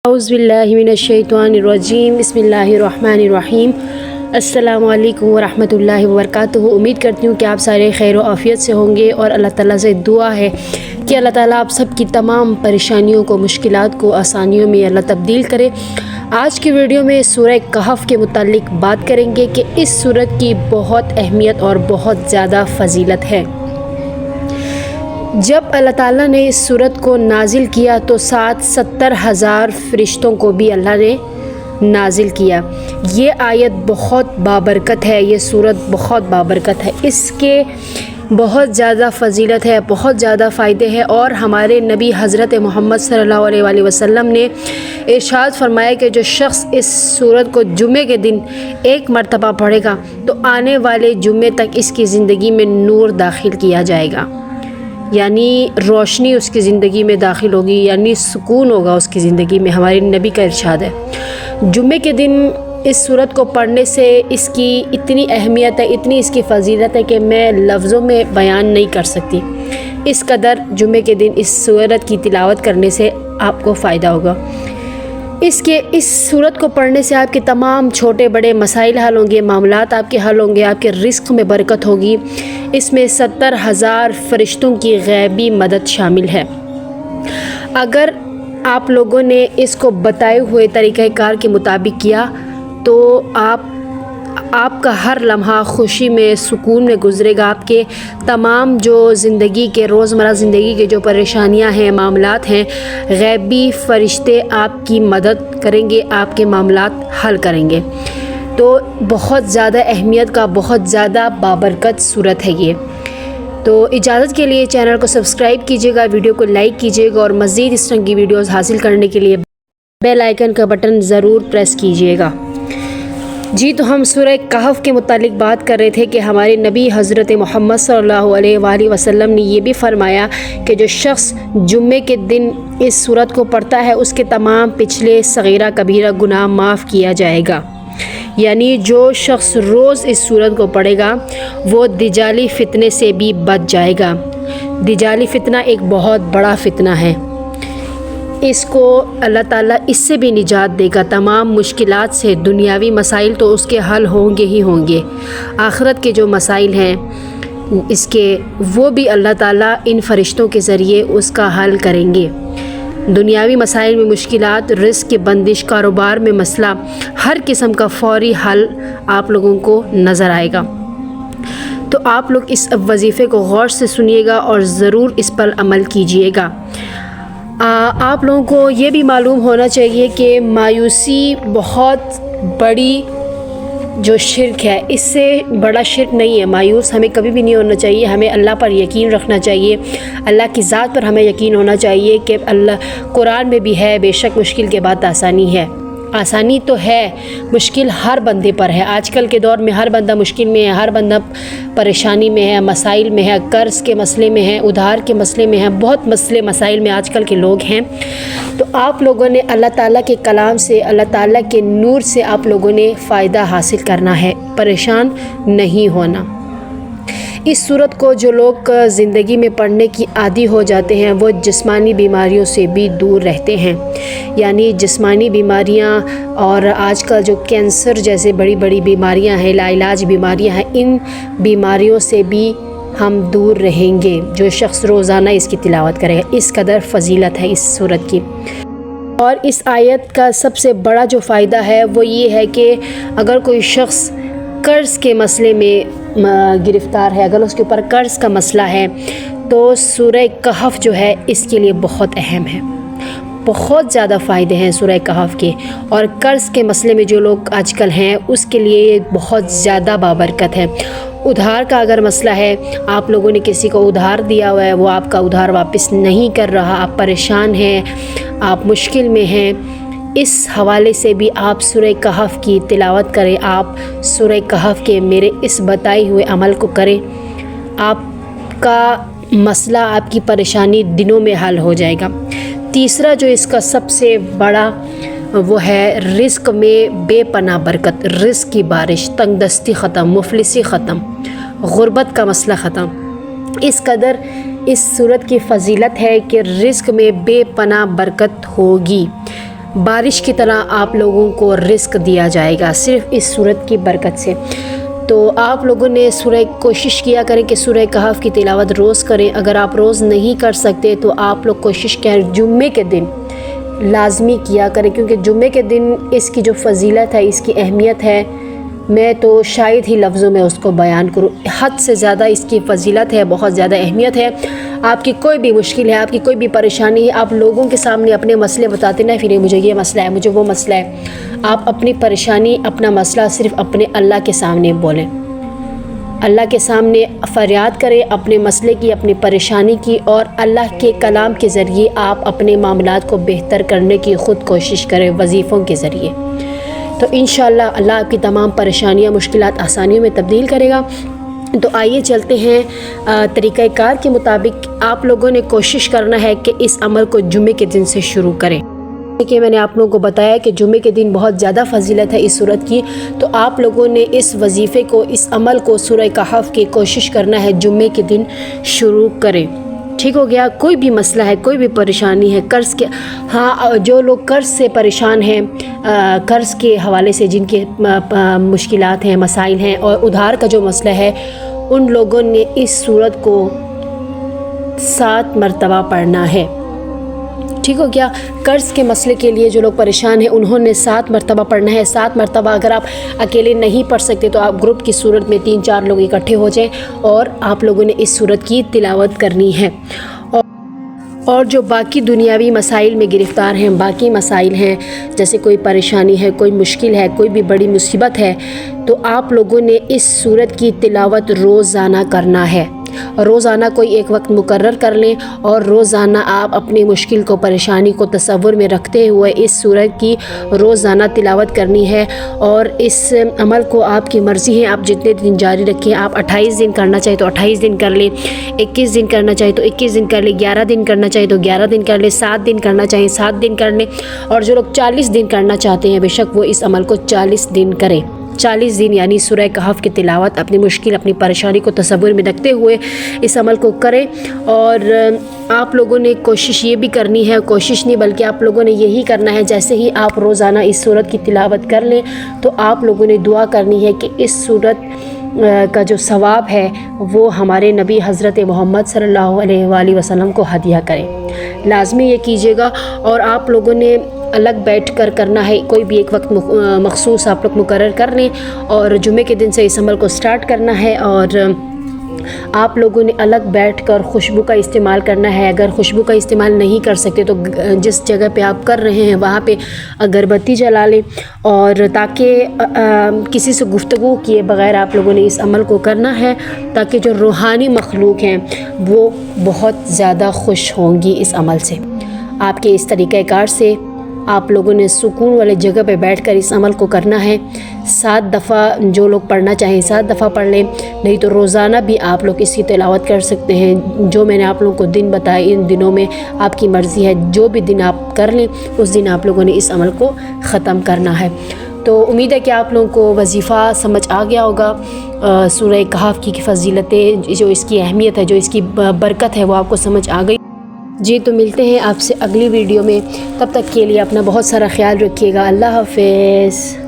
اعوذ باللہ من الشیطان الرجیم بسم اللہ الرحمن الرحیم السلام علیکم ورحمۃ اللہ وبرکاتہ۔ امید کرتی ہوں کہ آپ سارے خیر و عافیت سے ہوں گے، اور اللہ تعالیٰ سے دعا ہے کہ اللہ تعالیٰ آپ سب کی تمام پریشانیوں کو، مشکلات کو آسانیوں میں اللہ تبدیل کرے۔ آج کی ویڈیو میں سورہ کہف کے متعلق بات کریں گے کہ اس سورت کی بہت اہمیت اور بہت زیادہ فضیلت ہے۔ جب اللہ تعالیٰ نے اس سورت کو نازل کیا تو 70,000 فرشتوں کو بھی اللہ نے نازل کیا۔ یہ آیت بہت بابرکت ہے، یہ سورت بہت بابرکت ہے، اس کے بہت زیادہ فضیلت ہے، بہت زیادہ فائدے ہیں، اور ہمارے نبی حضرت محمد صلی اللہ علیہ وآلہ وسلم نے ارشاد فرمایا کہ جو شخص اس سورت کو جمعے کے دن ایک مرتبہ پڑھے گا تو آنے والے جمعے تک اس کی زندگی میں نور داخل کیا جائے گا، یعنی روشنی اس کی زندگی میں داخل ہوگی، یعنی سکون ہوگا اس کی زندگی میں۔ ہمارے نبی کا ارشاد ہے۔ جمعے کے دن اس سورت کو پڑھنے سے اس کی اتنی اہمیت ہے، اتنی اس کی فضیلت ہے کہ میں لفظوں میں بیان نہیں کر سکتی۔ اس قدر جمعے کے دن اس سورت کی تلاوت کرنے سے آپ کو فائدہ ہوگا۔ اس سورت کو پڑھنے سے آپ کے تمام چھوٹے بڑے مسائل حل ہوں گے، معاملات آپ کے حل ہوں گے، آپ کے رزق میں برکت ہوگی۔ اس میں 70,000 فرشتوں کی غیبی مدد شامل ہے۔ اگر آپ لوگوں نے اس کو بتائے ہوئے طریقہ کار کے مطابق کیا تو آپ کا ہر لمحہ خوشی میں، سکون میں گزرے گا۔ آپ کے تمام جو زندگی کے روزمرہ زندگی کے جو پریشانیاں ہیں، معاملات ہیں، غیبی فرشتے آپ کی مدد کریں گے، آپ کے معاملات حل کریں گے۔ تو بہت زیادہ اہمیت کا، بہت زیادہ بابرکت سورت ہے یہ۔ تو اجازت کے لیے چینل کو سبسکرائب کیجیے گا، ویڈیو کو لائک کیجیے گا، اور مزید اس طرح کی ویڈیوز حاصل کرنے کے لیے بیل آئیکن کا بٹن ضرور پریس کیجیے گا۔ جی، تو ہم سورہ کہف کے متعلق بات کر رہے تھے کہ ہمارے نبی حضرت محمد صلی اللہ علیہ وآلہ وسلم نے یہ بھی فرمایا کہ جو شخص جمعے کے دن اس سورت کو پڑھتا ہے اس کے تمام پچھلے صغیرہ کبیرہ گناہ معاف کیا جائے گا۔ یعنی جو شخص روز اس سورت کو پڑھے گا وہ دجالی فتنے سے بھی بچ جائے گا۔ دجالی فتنہ ایک بہت بڑا فتنہ ہے، اس کو اللہ تعالیٰ اس سے بھی نجات دے گا۔ تمام مشکلات سے، دنیاوی مسائل تو اس کے حل ہوں گے ہی ہوں گے، آخرت کے جو مسائل ہیں اس کے، وہ بھی اللہ تعالیٰ ان فرشتوں کے ذریعے اس کا حل کریں گے۔ دنیاوی مسائل میں مشکلات، رزق کی بندش، کاروبار میں مسئلہ، ہر قسم کا فوری حل آپ لوگوں کو نظر آئے گا۔ تو آپ لوگ اس وظیفے کو غور سے سنیے گا اور ضرور اس پر عمل کیجیے گا۔ آپ لوگوں کو یہ بھی معلوم ہونا چاہیے کہ مایوسی بہت بڑی جو شرک ہے، اس سے بڑا شرک نہیں ہے۔ مایوس ہمیں کبھی بھی نہیں ہونا چاہیے، ہمیں اللہ پر یقین رکھنا چاہیے، اللہ کی ذات پر ہمیں یقین ہونا چاہیے کہ اللہ قرآن میں بھی ہے، بے شک مشکل کے بعد آسانی ہے۔ آسانی تو ہے، مشکل ہر بندے پر ہے۔ آج کل کے دور میں ہر بندہ مشکل میں ہے، ہر بندہ پریشانی میں ہے، مسائل میں ہے، قرض کے مسئلے میں ہے، ادھار کے مسئلے میں ہے، بہت مسائل میں آج کل کے لوگ ہیں۔ تو آپ لوگوں نے اللہ تعالیٰ کے کلام سے، اللہ تعالیٰ کے نور سے آپ لوگوں نے فائدہ حاصل کرنا ہے، پریشان نہیں ہونا۔ اس سورت کو جو لوگ زندگی میں پڑھنے کی عادی ہو جاتے ہیں وہ جسمانی بیماریوں سے بھی دور رہتے ہیں۔ یعنی جسمانی بیماریاں اور آج کل جو کینسر جیسے بڑی بڑی بیماریاں ہیں، لا علاج بیماریاں ہیں، ان بیماریوں سے بھی ہم دور رہیں گے جو شخص روزانہ اس کی تلاوت کرے گا۔ اس قدر فضیلت ہے اس سورت کی۔ اور اس آیت کا سب سے بڑا جو فائدہ ہے وہ یہ ہے کہ اگر کوئی شخص قرض کے مسئلے میں گرفتار ہے، اگر اس کے اوپر قرض کا مسئلہ ہے تو سورہ کہف جو ہے اس کے لیے بہت اہم ہے۔ بہت زیادہ فائدے ہیں سورہ کہف کے، اور قرض کے مسئلے میں جو لوگ آج کل ہیں اس کے لیے یہ بہت زیادہ بابرکت ہے۔ ادھار کا اگر مسئلہ ہے، آپ لوگوں نے کسی کو ادھار دیا ہوا ہے، وہ آپ کا ادھار واپس نہیں کر رہا، آپ پریشان ہیں، آپ مشکل میں ہیں، اس حوالے سے بھی آپ سورہ کہف کی تلاوت کریں، آپ سورہ کہف کے میرے اس بتائے ہوئے عمل کو کریں، آپ کا مسئلہ، آپ کی پریشانی دنوں میں حل ہو جائے گا۔ تیسرا جو اس کا سب سے بڑا وہ ہے رزق میں بے پناہ برکت، رزق کی بارش، تنگ دستی ختم، مفلسی ختم، غربت کا مسئلہ ختم۔ اس قدر اس سورت کی فضیلت ہے کہ رزق میں بے پناہ برکت ہوگی۔ بارش کی طرح آپ لوگوں کو رزق دیا جائے گا صرف اس سورت کی برکت سے۔ تو آپ لوگوں نے کوشش کیا کریں کہ سورہ کہف کی تلاوت روز کریں۔ اگر آپ روز نہیں کر سکتے تو آپ لوگ کوشش کریں جمعے کے دن لازمی کیا کریں، کیونکہ جمعے کے دن اس کی جو فضیلت ہے، اس کی اہمیت ہے، میں تو شاید ہی لفظوں میں اس کو بیان کروں۔ حد سے زیادہ اس کی فضیلت ہے، بہت زیادہ اہمیت ہے۔ آپ کی کوئی بھی مشکل ہے، آپ کی کوئی بھی پریشانی ہے، آپ لوگوں کے سامنے اپنے مسئلے بتاتے نہ پھریں، مجھے یہ مسئلہ ہے، مجھے وہ مسئلہ ہے۔ آپ اپنی پریشانی، اپنا مسئلہ صرف اپنے اللہ کے سامنے بولیں، اللہ کے سامنے فریاد کریں اپنے مسئلے کی، اپنی پریشانی کی، اور اللہ کے کلام کے ذریعے آپ اپنے معاملات کو بہتر کرنے کی خود کوشش کریں وظیفوں کے ذریعے۔ تو انشاءاللہ اللہ آپ کی تمام پریشانیاں، مشکلات آسانیوں میں تبدیل کرے گا۔ تو آئیے چلتے ہیں طریقہ کار کے مطابق آپ لوگوں نے کوشش کرنا ہے کہ اس عمل کو جمعے کے دن سے شروع کریں۔ کہ میں نے آپ لوگوں کو بتایا کہ جمعے کے دن بہت زیادہ فضیلت ہے اس سورت کی، تو آپ لوگوں نے اس وظیفے کو، اس عمل کو، سورہ کہف کی کوشش کرنا ہے جمعے کے دن شروع کریں۔ ٹھیک ہو گیا؟ کوئی بھی مسئلہ ہے، کوئی بھی پریشانی ہے، قرض کے، ہاں جو لوگ قرض سے پریشان ہیں، قرض کے حوالے سے جن کے مشکلات ہیں، مسائل ہیں، اور ادھار کا جو مسئلہ ہے، ان لوگوں نے اس سورت کو 7 مرتبہ پڑھنا ہے۔ ٹھیک ہو گیا؟ قرض کے مسئلے کے لیے جو لوگ پریشان ہیں انہوں نے 7 مرتبہ پڑھنا ہے۔ 7 مرتبہ اگر آپ اکیلے نہیں پڑھ سکتے تو آپ گروپ کی صورت میں 3-4 لوگ اکٹھے ہو جائیں اور آپ لوگوں نے اس سورت کی تلاوت کرنی ہے۔ اور جو باقی دنیاوی مسائل میں گرفتار ہیں، باقی مسائل ہیں، جیسے کوئی پریشانی ہے، کوئی مشکل ہے، کوئی بھی بڑی مصیبت ہے، تو آپ لوگوں نے اس سورت کی تلاوت روزانہ کرنا ہے۔ روزانہ کوئی ایک وقت مقرر کر لیں اور روزانہ آپ اپنی مشکل کو، پریشانی کو تصور میں رکھتے ہوئے اس سورت کی روزانہ تلاوت کرنی ہے۔ اور اس عمل کو آپ کی مرضی ہے، آپ جتنے دن جاری رکھیں۔ آپ 28 دن کرنا چاہے تو 28 دن کر لیں، 21 دن کرنا چاہے تو 21 دن کر لیں، 11 دن کرنا چاہے تو 11 دن کر لیں، 7 دن کرنا چاہیں 7 دن کر لیں، اور جو لوگ 40 دن کرنا چاہتے ہیں بے شک وہ اس عمل کو 40 دن کریں۔ 40 دن یعنی سورہ کہف کی تلاوت اپنی مشکل، اپنی پریشانی کو تصور میں رکھتے ہوئے اس عمل کو کریں۔ اور آپ لوگوں نے کوشش یہ بھی کرنی ہے، کوشش نہیں بلکہ آپ لوگوں نے یہی کرنا ہے، جیسے ہی آپ روزانہ اس سورت کی تلاوت کر لیں تو آپ لوگوں نے دعا کرنی ہے کہ اس سورت کا جو ثواب ہے وہ ہمارے نبی حضرت محمد صلی اللہ علیہ وآلہ وسلم کو ہدیہ کریں۔ لازمی یہ کیجیے گا۔ اور آپ لوگوں نے الگ بیٹھ کر کرنا ہے، کوئی بھی ایک وقت مخصوص آپ لوگ مقرر کر لیں اور جمعے کے دن سے اس عمل کو سٹارٹ کرنا ہے۔ اور آپ لوگوں نے الگ بیٹھ کر خوشبو کا استعمال کرنا ہے۔ اگر خوشبو کا استعمال نہیں کر سکتے تو جس جگہ پہ آپ کر رہے ہیں وہاں پہ اگر بتی جلا لیں، اور تاکہ کسی سے گفتگو کیے بغیر آپ لوگوں نے اس عمل کو کرنا ہے، تاکہ جو روحانی مخلوق ہیں وہ بہت زیادہ خوش ہوں گی اس عمل سے۔ آپ کے اس طریقہ کار سے آپ لوگوں نے سکون والے جگہ پہ بیٹھ کر اس عمل کو کرنا ہے۔ 7 دفعہ جو لوگ پڑھنا چاہیں 7 دفعہ پڑھ لیں، نہیں تو روزانہ بھی آپ لوگ اس کی تلاوت کر سکتے ہیں۔ جو میں نے آپ لوگوں کو دن بتائے ان دنوں میں آپ کی مرضی ہے، جو بھی دن آپ کر لیں اس دن آپ لوگوں نے اس عمل کو ختم کرنا ہے۔ تو امید ہے کہ آپ لوگوں کو وظیفہ سمجھ آ گیا ہوگا، سورہ کہف کی فضیلتیں، جو اس کی اہمیت ہے، جو اس کی برکت ہے وہ آپ کو سمجھ آ گئی۔ جی تو ملتے ہیں آپ سے اگلی ویڈیو میں، تب تک کے لیے اپنا بہت سارا خیال رکھیے گا۔ اللہ حافظ۔